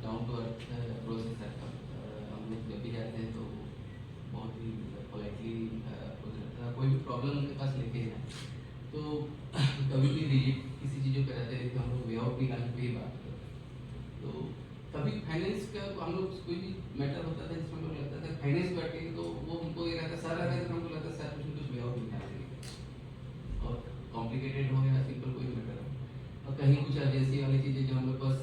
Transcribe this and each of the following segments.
Down to earth approach है sir का। हम लोग जब भी जाते हैं तो बहुत ही पोलाइटली अप्रोच रहता है, कोई भी प्रॉब्लम उनके पास लेके जाए तो कभी भी रिजिड किसी चीज़ों पर रहते हैं तो हम लोग वे आउट निकालने पर ही बात करते हैं। तो कभी फाइनेंस का हम लोग कोई भी मैटर होता था जिसमें हमको लगता था फाइनेंस बैठे तो वो हमको ये रहता सर रहता तो हमको लगता सर कुछ वे आउट निकालेंगे, और कॉम्प्लिकेटेड हो या सिंपल कोई मैटर हो, और कहीं कुछ अर्जेंसी वाली चीज़ें जो हम लोग पास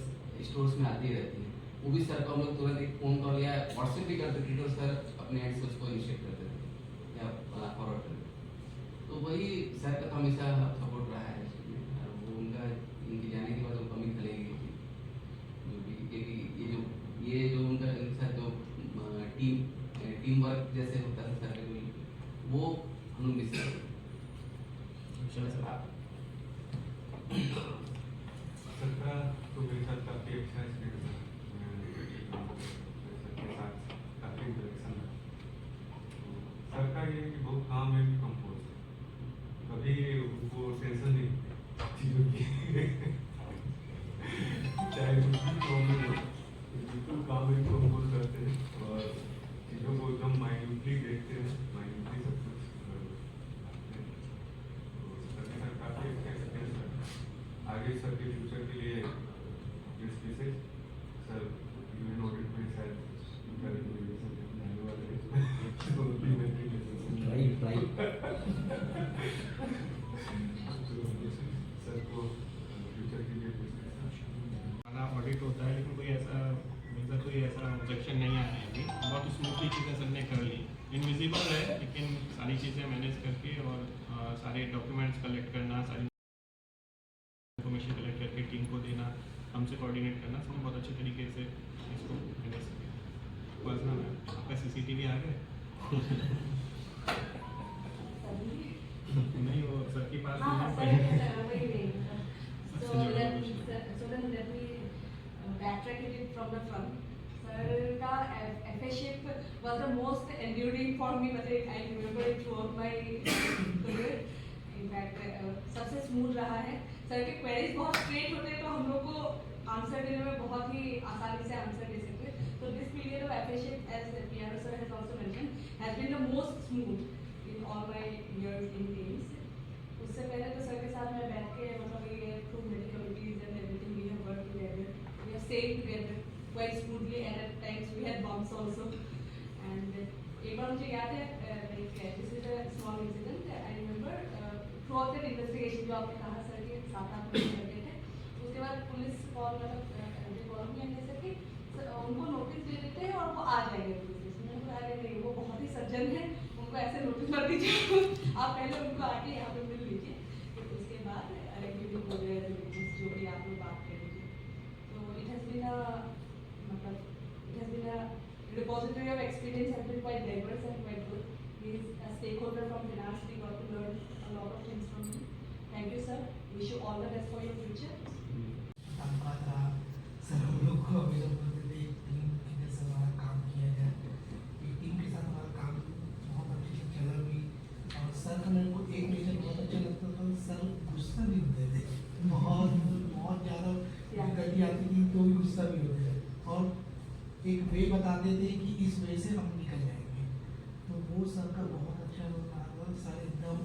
स्टोर्स में आती रहती हैं वो भी सर को हम लोग तुरंत एक फ़ोन कॉल या व्हाट्सएप भी करते थे तो सर अपने एंड से उसको इनिशिएट करते थे या फॉरवर्ड करते थे। तो वही सर का हमेशा सपोर्ट रहा है इसमें, और वो उनका इनके जाने के बाद वो कमी खलेगी जो भी ये जो उनका सर जो टीम वर्क जैसे होता है सर का वो हम लोग मिस करते हैं। सर का तो मेरे साथ काफ़ी अच्छा एक्सपीरियंस है, सर के साथ काफ़ी इंटरेक्शन है। सर का ये कि बहुत काम है कि कंपोज है, कभी उनको टेंशन नहीं होती चीज़ों की चाहे कुछ भी प्रॉब्लम हो बिल्कुल काम है कंपोज करते हैं और चीज़ों को एकदम माइन्यूटली देखते हैं, माइन्यूटली सब कुछ करते हैं। तो सर के साथ काफ़ी अच्छा एक्सपीरियंस है। आगे सर के फ्यूचर के लिए दिस विशेष सर यूएन ऑडिट में शायद उनका रिकमेंडेशन जाने वाला है तो ट्राई सर को फ्यूचर के लिए हमारा ऑडिट होता है लेकिन कोई ऐसा मेरा कोई ऐसा ऑब्जेक्शन नहीं आया है अभी, बहुत स्मूथली चीज़ें सर ने कर ली। इनविजिबल है लेकिन सारी चीज़ें मैनेज करके और सारे डॉक्यूमेंट्स कलेक्ट करना, सारी इन्फॉर्मेशन कलेक्ट करके टीम को देना, हमसे कोऑर्डिनेट करना, सब बहुत अच्छे तरीके से इसको मैनेज किया। पर्सनल है आपका CCTV आ गए नहीं वो सर के पास backtrack it from the front. Sir का FA-ship was the most enduring for me. मतलब I remember it throughout my career. In fact सबसे स्मूथ रहा है। सर के क्वेरीज बहुत स्ट्रेट होते हैं तो हम लोग को आंसर देने में बहुत ही आसानी से आंसर दे सकते हैं। So this period of FA-ship, as PRO sir has also mentioned, has been the most smooth in all my years in teams. उससे पहले तो सर के साथ मैं बैठ के मतलब ये through many committees and everything we have worked together. We have stayed together quite smoothly and at times we had bumps also. And एक बार मुझे याद है like this is a small incident. I remember throughout that investigation जो आपने कहा sir के 7-8 महीने लगे थे, उसके बाद पुलिस कॉल मतलब कॉल में ऐसे कि उनको नोटिस दे देते हैं और वो आ जाएंगे पुलिस स्टेशन में। तो अरे नहीं वो बहुत ही सज्जन है, उनको ऐसे नोटिस मत दीजिए आप पहले उनको आके यहाँ पे मिल लीजिए, फिर उसके बाद एग्रीमेंट हो गया जो भी आप लोग बात कर लीजिए। तो it has been a repository of experience, has been quite diverse and quite good. He is a stakeholder from finance, we got to learn a lot of things from him. Thank you sir, wish you all the best for your future. Sir हम लोग को available थे एक team के जैसे हमारा काम किया जाए, एक टीम के साथ हमारा काम बहुत अच्छे से चला भी। और सर का मेरे को एक रीज़न बहुत अच्छा लगता था, सर गुस्सा भी होते थे, बहुत ज़्यादा गलती आती थी तो भी गुस्सा भी होते थे और एक वे बताते थे कि इस वे से हम निकल जाएंगे। तो वो सर का बहुत अच्छा रहा था। सर एकदम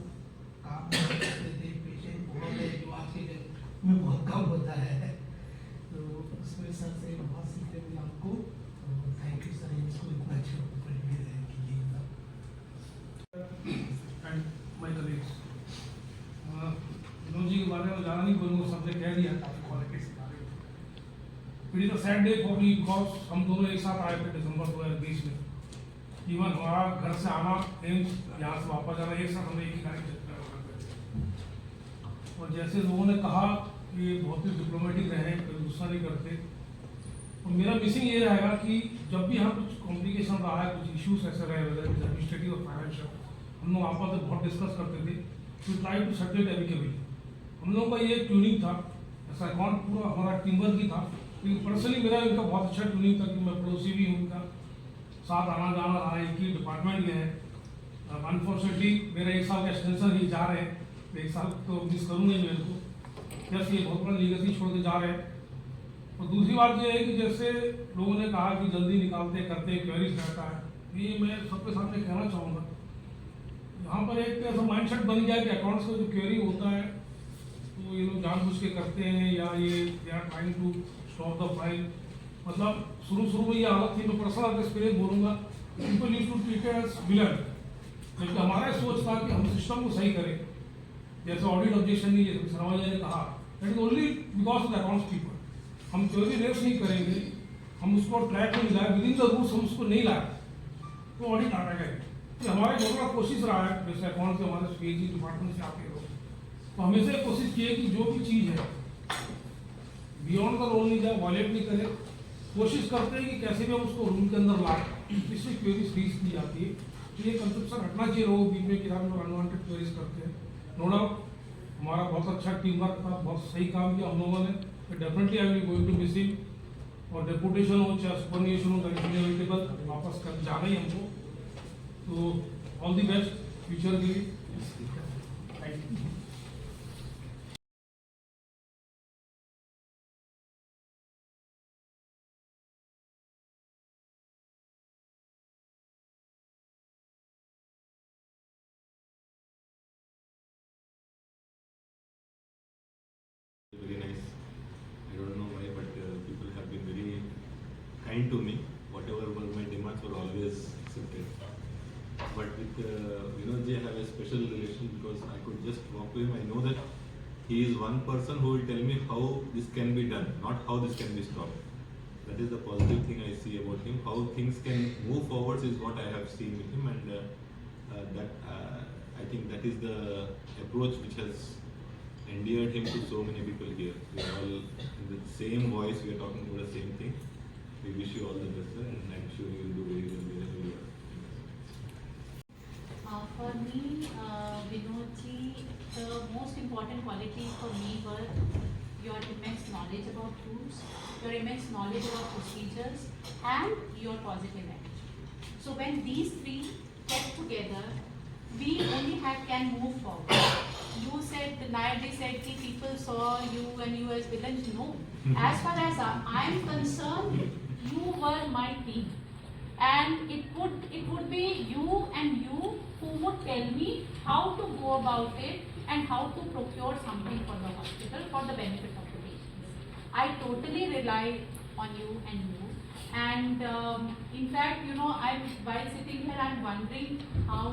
काम करते थे, पेशेंट बहुत है जो आज के टाइम में बहुत कम होता है, तो उसमें सर से बहुत सीखने मिला हमको। तो थैंक यू सर, इसको इतना अच्छा परिवेश है कि ये and my colleagues Vinod ji के बारे में ज़्यादा नहीं बोलूँगा, सबने कह दिया काफ़ी क्वालिटीज के बारे में। It is a sad day for me because हम दोनों एक साथ आए थे दिसंबर 2020 में। इवन हमारा घर से आना एम्स यहाँ से वापस आना एक साथ हमें एक ही गाड़ी और जैसे लोगों ने कहा कि बहुत ही डिप्लोमेटिक रहे, कोई गुस्सा नहीं करते। और मेरा मिसिंग ये रहेगा कि जब भी यहाँ कुछ कॉम्प्लिकेशन रहा है, कुछ इश्यूज ऐसे रहे एडमिनिस्ट्रेटिव और फाइनेंशियल, हम लोग आपस में बहुत डिस्कस करते थे to try to settle it amicably. हम लोगों का ये ट्यूनिंग था, ऐसा अकाउंट पूरा हमारा टीम वर्क ही था। लेकिन पर्सनली मेरा इनका बहुत अच्छा ट्यूनिंग था कि मैं पड़ोसी भी हूँ, उनका साथ आना जाना रहा है, एक ही डिपार्टमेंट में है। अनफॉर्चुनेटली मेरे 1 साल का एक्सटेंशन ही जा रहे हैं, 1 साल तो मिस करूँगा ही मेरे को। जैसे ये बहुत बड़ा लीगेसी छोड़ के जा रहे हैं और दूसरी बात ये है कि जैसे लोगों ने कहा कि जल्दी निकालते करते क्वेरीज रहता है, ये मैं सबके सामने कहना चाहूँगा, यहाँ पर एक ऐसा माइंडसेट बन गया कि अकाउंट्स का जो क्वेरी होता है तो ये लोग जानबूझ के करते हैं या ये they are trying to stop the file. मतलब शुरू में ये हालत थी, मैं पर्सनल एक्सपीरियंस बोलूँगा, people used to treat as villain, जबकि हमारा सोच था कि हम सिस्टम को सही करें। जैसे ऑडिट ऑब्जेक्शन नहीं, जैसे शर्मा जी ने कहा, that is only because of the accounts people. हम क्वेरी रेस नहीं करेंगे, हम उसको ट्रैक नहीं लाए, विद इन द रूल्स हम उसको नहीं लाए तो ऑडिट आ गए। तो हमारे बहुत बड़ा कोशिश रहा है, जैसे अकाउंट से हमारे पीएचडी डिपार्टमेंट से आते लोग, तो हमेशा कोशिश की है कि जो भी चीज़ है बियॉन्ड द रूल नहीं जाए, वायलेट नहीं करे। कोशिश करते हैं कि कैसे भी हम उसको रूल के अंदर लाए, इससे क्वेरी फ्रीज की जाती है। तो ये कंसेप्शन हटना चाहिए लोगों बीच में कि हम लोग अनवांटेड क्वेरीज करते हैं। नो डाउट हमारा बहुत अच्छा टीम वर्क था, बहुत सही काम किया हम लोगों ने। Definitely I will going to miss him, और डेपुटेशन हो चाहे सुपरविजन हो, दैट इज इनएविटेबल, वापस कर जाना ही हमको। तो ऑल द बेस्ट फ्यूचर के लिए। Thank you. Very nice. I don't know why, but people have been very kind to me. Whatever were my demands were always accepted. But with Vinod ji, I have a special relation because I could just walk to him. I know that he is one person who will tell me how this can be done, not how this can be stopped. That is the positive thing I see about him. How things can move forwards is what I have seen with him, and I think that is the approach which has endeared him to so many people here. We are all in the same voice, we are talking about the same thing. We wish you all the best, sir, and I'm sure you will do very well wherever you are. For me, Vinod ji, the most important quality for me were your immense knowledge about rules, your immense knowledge about procedures, and your positive attitude. So when these three get together, we only can move forward. You said, Nair ji said, कि people saw you and you as villains. No. As far as I am concerned, you were my team. And it would be you and you who would tell me how to go about it and how to procure something for the hospital for the benefit of the patients. I totally rely on you and you. And in fact, you know, while sitting here, I'm wondering how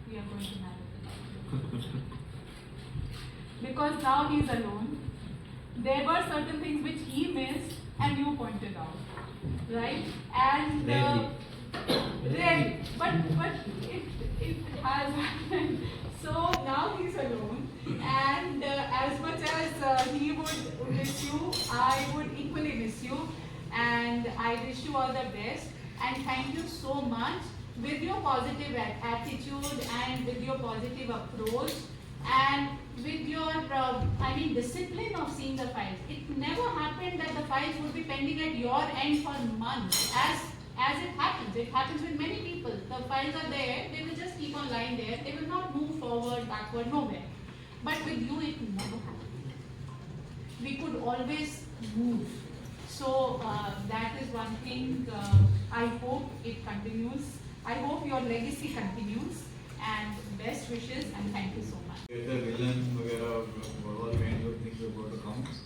we are going to manage it. Because now he's alone. There were certain things which he missed and you pointed out, right? And rarely, but it has happened. So now he's alone, and as much as he would miss you, I would equally miss you, and I wish you all the best. And thank you so much with your positive attitude and with your positive approach and with your discipline of seeing the files. It never happened that the files would be pending at your end for months, as it happens. It happens with many people. The files are there, they will just keep on lying there, they will not move forward, backward, nowhere. But with you, it never happened. We could always move. So that is one thing. I hope it continues. I hope your legacy continues, and best wishes, and thank you so much. The villain वगैरह all kinds of things about accounts.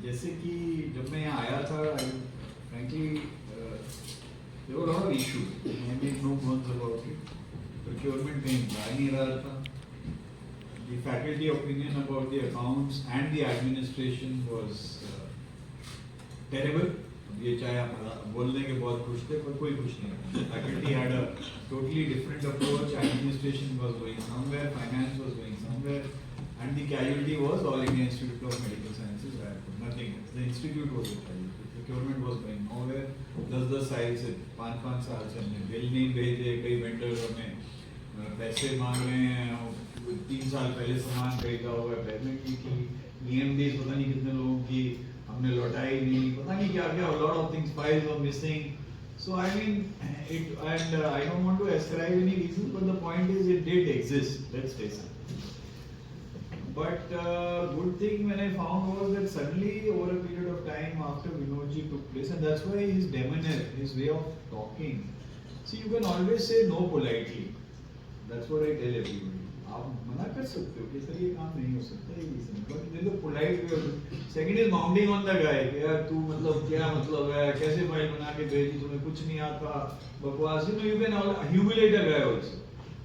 जैसे कि जब मैं यहाँ आया था, frankly there were a lot of issues. I made no bones about it. Procurement कहीं जा नहीं रहा था. The faculty opinion about the accounts and the administration was terrible. ये चाहे आप बोलने के बहुत खुश थे, पर कोई खुश नहीं. Faculty had a totally different approach. Administration was going somewhere, finance was going somewhere, and the casualty was All India Institute of Medical Sciences, nothing else. The institute was the casualty. Procurement was going nowhere. 10 साल से 5 साल से हमने bill नहीं भेजे, कई vendors हमें पैसे मांग रहे हैं, 3 साल पहले सामान खरीदा हुआ है, पेमेंट नहीं की, EMDs पता नहीं कितने लोगों की हमने लौटाई नहीं, पता नहीं क्या क्या, a lot of things, files were missing. So I mean, and I don't want to ascribe any reasons, but the point is it did exist. Let's face it. But good thing when I found was that suddenly over a period of time after Vinodji took place, and that's why his demeanor, his way of talking. See, you can always say no politely. That's what I tell everybody. आप मना कर सकते हो कि sir ये काम नहीं हो सकता है ये but in the polite way. Second is mounting on the guy कि यार तू मतलब क्या मतलब है कैसे फाइल बना के भेजी तुम्हें कुछ नहीं आता बकवास. You can humiliate a guy also,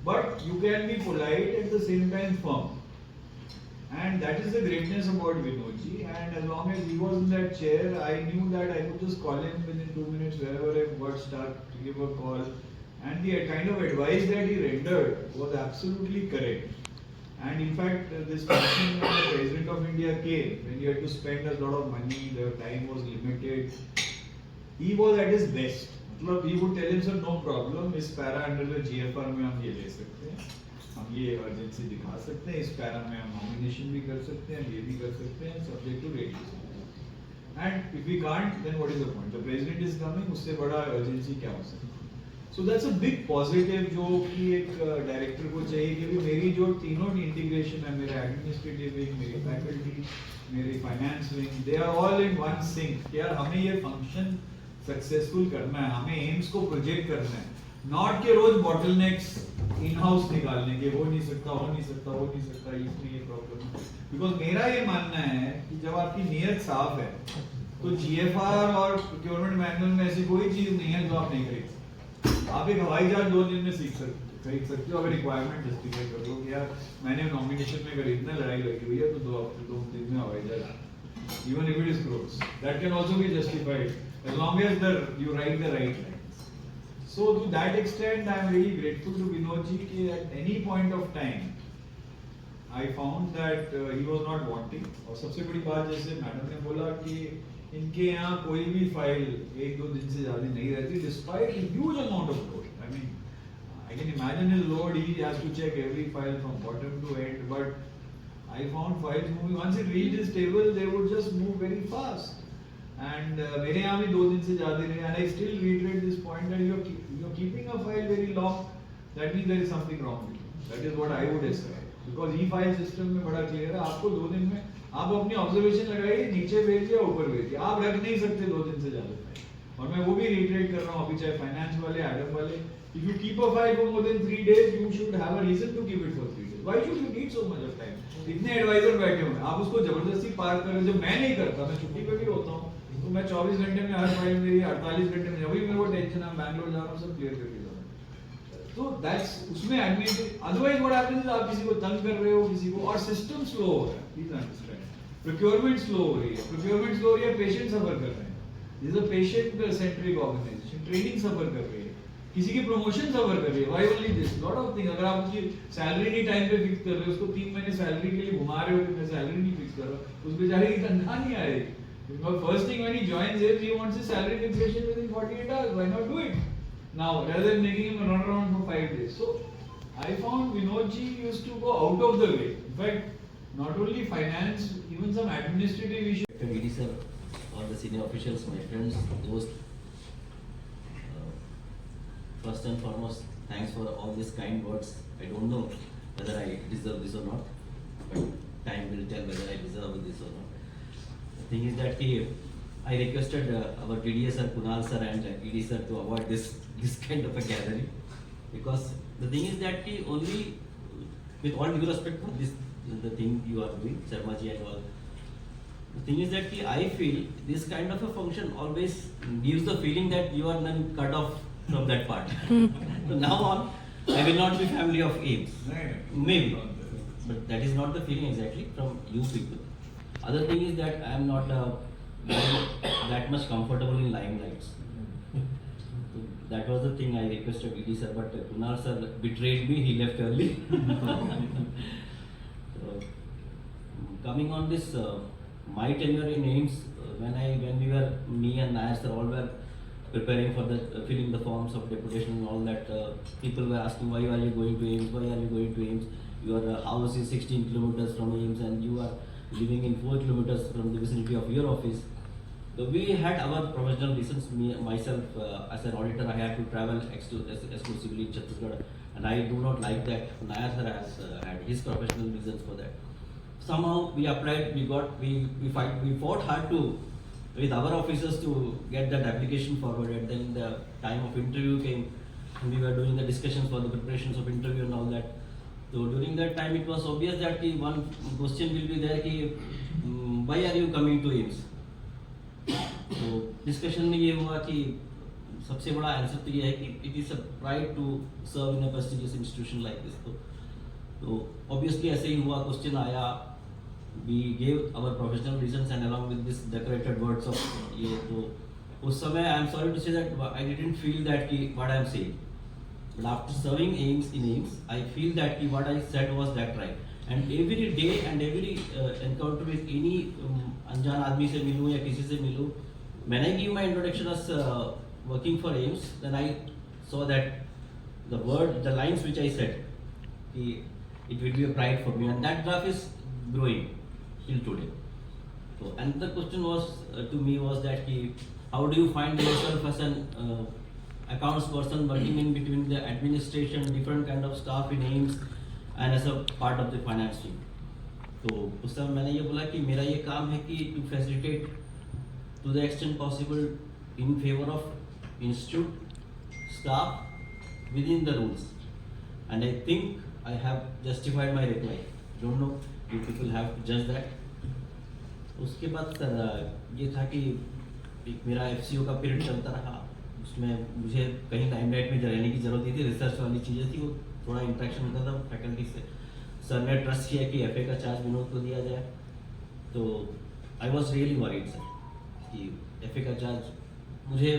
but you can be polite at the same time firm. And that is the greatness about Vinodji. And as long as he was in that chair, I knew that I could just call him within 2 minutes wherever I got stuck to give a call. And the kind of advice that he rendered was absolutely correct. And in fact, this function when the President of India came, when he had to spend a lot of money, the time was limited, he was at his best. मतलब he would tell him, sir, no problem, इस para under the GFR में हम ये ले सकते हैं, हम ये urgency दिखा सकते हैं, इस पैरा में हम nomination भी कर सकते हैं, ये भी कर सकते हैं, subject to radius. And if we can't, then what is the point? The president is coming, उससे बड़ा urgency क्या हो सकता है? So that's a big positive जो कि एक डायरेक्टर को चाहिए कि मेरी जो तीनों इंटीग्रेशन है, मेरा एडमिनिस्ट्रेटिव विंग, मेरी फैकल्टी, मेरी finance wing, they are all in one sync. यार हमें ये फंक्शन सक्सेसफुल करना है, हमें एम्स को प्रोजेक्ट करना है, नॉट के रोज बॉटलनेक्स इन हाउस निकालने के, हो नहीं सकता, हो नहीं सकता, हो नहीं सकता, इसमें ये प्रॉब्लम है. बिकॉज मेरा ये मानना है कि जब आपकी नीयत साफ है तो जीएफआर और प्रोक्योरमेंट मैनुअल में ऐसी कोई चीज नहीं है जो आप नहीं खरीद सकते. आप एक हवाई जहाज 2 दिन में खरीद सकते हो अगर रिक्वायरमेंट जस्टिफाई कर लो कि यार मैंने नॉमिनेशन में खरीदना, लड़ाई लगी हुई है तो 2 हफ्ते 2 दिन में हवाई जहाज, even if it is crores, that can also be justified as long as you write the right lines. So to that extent I am really grateful to Vinodji कि at any point of time I found that he was not wanting. और सबसे बड़ी बात जैसे madam ने बोला कि इनके यहाँ कोई भी फाइल 1-2 दिन से ज्यादा नहीं रहती despite a huge amount of load. I mean, I can imagine his load. He has to check every file from bottom to end. But I found files moving. Once it reached his table, they would just move very fast. And मेरे यहाँ भी 2 दिन से ज्यादा नहीं. And I still reiterate this point that you're keeping a file very long. That means there is something wrong with it. That is what I would ascribe. Because e-file system में बड़ा clear है. आपको 2 दिन में आप अपनी observation लगाइए, नीचे भेज या ऊपर भेजिए, आप रख नहीं सकते 2 दिन से ज्यादा फाइल. और मैं वो भी रिटरेट कर रहा हूँ अभी, चाहे फाइनेंस वाले, एडम वाले, if you keep a file for more than 3 days, you should have a reason to keep it for 3 days. Why should you need so much of time? इतने एडवाइजर बैठे हुए हैं, आप उसको जबरदस्ती पार कर रहे हो. जो मैं नहीं करता, मैं छुट्टी पे भी होता हूँ, तो मैं 24 घंटे में हर फाइल मेरी 48 घंटे में, अभी मेरे को टेंशन है, बैंगलोर जा रहा हूँ, सब क्लियर करके जा रहा हूँ. तो दैट्स उसमें admit. Otherwise what happens is आप किसी को तंग कर रहे हो, किसी को, और सिस्टम स्लो हो रहा है. प्लीज अंडरस्टैंड, प्रोक्योरमेंट स्लो हो रही है, प्रोक्योरमेंट स्लो हो रही है, पेशेंट सफर कर रहे हैं. This is a patient centric organisation. Training सफर कर रही है, किसी की प्रमोशन सफर कर रही है. Why only this, lot of thing. अगर आप उसकी सैलरी नहीं टाइम पे फिक्स कर रहे हो, उसको 3 महीने सैलरी के लिए घुमा रहे हो कि मैं सैलरी नहीं फिक्स कर रहा, उस बेचारे की तनख्वाह नहीं आएगी. Because first thing when he joins here, he wants his salary fixation within 48 hours. Why not do it now rather than making him run around for 5 days? So I found Vinodji used to go out of the way. In fact, not only finance, even some administrative issues. Dr. VD sir, all the senior officials, my friends, those. First and foremost, thanks for all these kind words. I don't know whether I deserve this or not, but time will tell whether I deserve this or not. The thing is that I requested our DDA sir, Kunal sir and ED sir to avoid this kind of a gathering, because the thing is that only, with all due respect for the thing you are doing, Sharma ji and all, the thing is that I feel this kind of a function always gives the feeling that you are then cut off from that part. So now on, I will not be family of apes. Maybe. But that is not the feeling exactly from you people. Other thing is that I am not that much comfortable in limelights. That was the thing I requested ED sir, but Kunal sir betrayed me, he left early. Coming on this, my tenure in AIIMS, when we were, me and Nair sir all were preparing for the filling the forms of deputation and all that, people were asking, why are you going to AIIMS, why are you going to AIIMS? Your house is 16 kilometers from AIIMS and you are living in 4 kilometers from the vicinity of your office. So we had our professional reasons. Myself as an auditor, I had to travel exclusively in Chhattisgarh, and I do not like that. Nair sir has had his professional reasons for that. somehow we applied, we fought hard to with our officers to get that application forwarded. Then the time of interview came, and we were doing the discussions for the preparations of interview and all that. So during that time, it was obvious that one question will be there कि why are you coming to AIIMS? तो discussion में ये हुआ कि सबसे बड़ा answer तो ये है कि it is a pride to serve in a prestigious institution like this. तो ऑब्वियसली ऐसे ही हुआ, क्वेश्चन आया, we gave our professional reasons and along with this decorated words of ये. तो उस समय I am sorry to say that I didn't feel that कि what I am saying, but after serving AIIMS I feel that कि what I said was that right. And every day and every encounter with any अनजान आदमी से मिलूँ या किसी से मिलूँ, when I give my introduction as working for AIIMS, then I saw that the lines which I said, it will be a pride for me, and that graph is growing till today. So another question was to me was that how do you find yourself as an accounts person working in between the administration, different kind of staff in AIIMS, and as a part of the finance team. तो उस समय मैंने ये बोला कि मेरा ये काम है कि to facilitate to the extent possible in favor of institute staff within the rules, and I think I have justified my reply. Don't know if people have judged that. उसके बाद सर ये था कि एक मेरा FCO का period चलता रहा, उसमें मुझे कहीं लाइमलाइट में रहने की जरूरत नहीं थी, रिसर्च वाली चीज़ें थी, वो थोड़ा इंटरेक्शन होता था फैकल्टी से. सर ने ट्रस्ट किया कि FA का चार्ज विनोद को दिया जाए, तो आई वॉज रियली वरीड सर कि FA का चार्ज, मुझे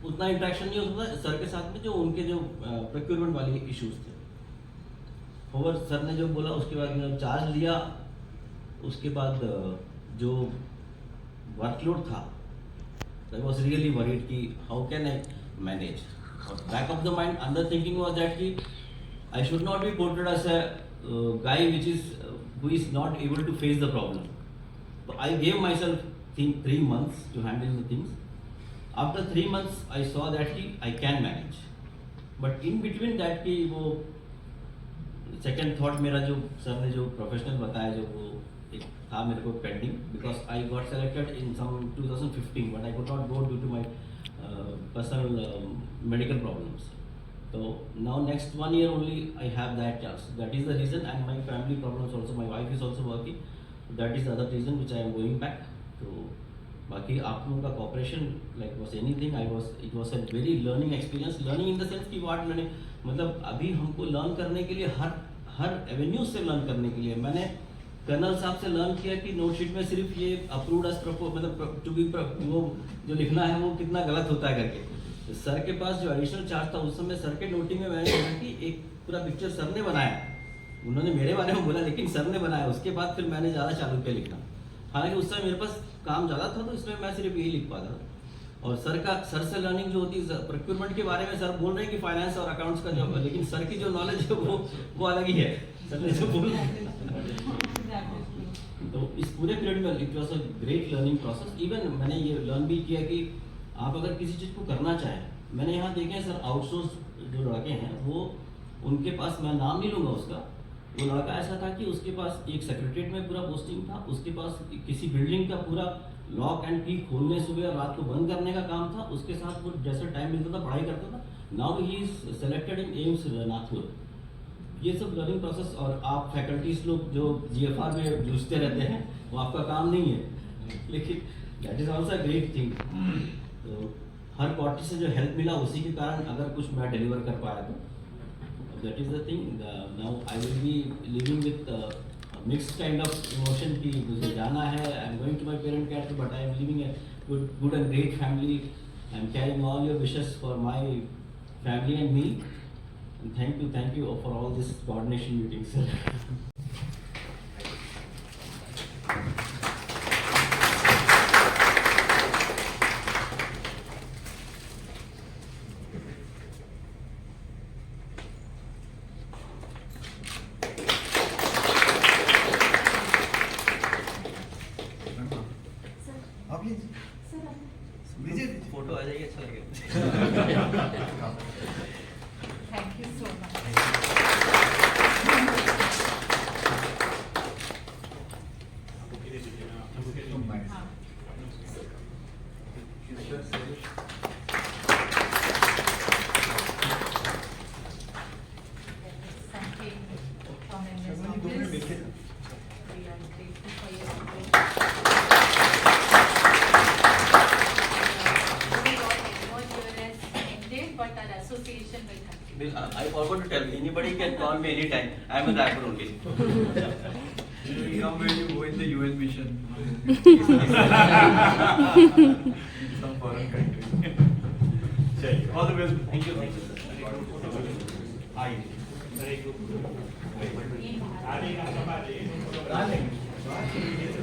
उतना इंटरेक्शन नहीं होता था सर के साथ में जो उनके जो प्रोक्योरमेंट वाले इश्यूज थे. और सर ने जो बोला उसके बाद मैंने चार्ज लिया. उसके बाद जो वर्कलोड था, आई वॉज रियली वरीड कि हाउ कैन आई मैनेज. और बैक ऑफ द माइंड अंदर थिंकिंग वॉज दैट कि I should not be portrayed as a guy who is not able to face the problem. So I gave myself 3 months to handle the things. After 3 months I saw that I can manage, but in between that कि वो second thought मेरा जो sir ने जो professional बताया, जो वो एक था मेरे को pending, because I got selected in some 2015 but I could not go due to my personal medical problems. So now next 1 year only I have that chance. That is the reason, and my family problems also. My wife is also working. That is the other reason which I am going back. तो बाकी आप लोगों का cooperation like was anything. It was a very learning experience. Learning in the sense कि what learning, मतलब अभी हमको learn करने के लिए हर एवेन्यू से learn करने के लिए मैंने कर्नल साहब से लर्न किया कि नोट शीट में सिर्फ ये अप्रूव्ड एज मतलब टू बी वो जो लिखना है वो कितना गलत होता है करके. सर के पास जो एडिशनल चार्ज था उस समय सर के नोटिंग में मैंने देखा कि एक पूरा पिक्चर सर ने बनाया, उन्होंने मेरे बारे में बोला लेकिन सर ने बनाया. उसके बाद फिर मैंने ज़्यादा चालू किया लिखना. हालांकि उस समय मेरे पास काम ज़्यादा था तो इसमें मैं सिर्फ यही लिख पाता था. और सर से लर्निंग जो होती है, प्रोक्योरमेंट के बारे में सर बोल रहे हैं कि फाइनेंस और अकाउंट्स का जो, लेकिन सर की जो नॉलेज है वो अलग ही है. सर ने जो बोला तो इस पूरे पीरियड में it was a great learning process. Even मैंने ये लर्न भी किया कि आप अगर किसी चीज़ को करना चाहें, मैंने यहाँ देखे हैं सर आउटसोर्स जो लड़के हैं वो उनके पास, मैं नाम नहीं लूँगा उसका, वो लड़का ऐसा था कि उसके पास एक सेक्रेटरीट में पूरा पोस्टिंग था, उसके पास किसी बिल्डिंग का पूरा लॉक एंड की खोलने सुबह और रात को बंद करने का काम था, उसके साथ वो जैसे टाइम मिलता था पढ़ाई करता था. Now he is selected in AIIMS Nagpur. ये सब लर्निंग प्रोसेस. और आप फैकल्टीज लोग जो GFR में जूझते रहते हैं वो आपका काम नहीं है, लेकिन that is also a great thing. तो हर पार्टी से जो हेल्प मिला उसी के कारण अगर कुछ मैं डिलीवर कर पाया तो that is the thing. Now I will be living with mixed kind of emotion कि मुझे जाना है. I am going to my parent cat but I am living a good and great family. I am carrying all your wishes for my family and me. Thank you for all this coordination meetings, sir. आप ये लीजिए photo आ जाएगी, अच्छा लगेगा. Thank you so much. हाँ something from MS Office. We are grateful for your support. We got year has ended, but our association will continue. I forgot to tell you, anybody can call me anytime. I'm a rapper only. You come when you go in the UN mission. Some foreign country. Chaliए, All the best. thank you, sir. आइए. आगे का सब आ जाइए. डालेंगे.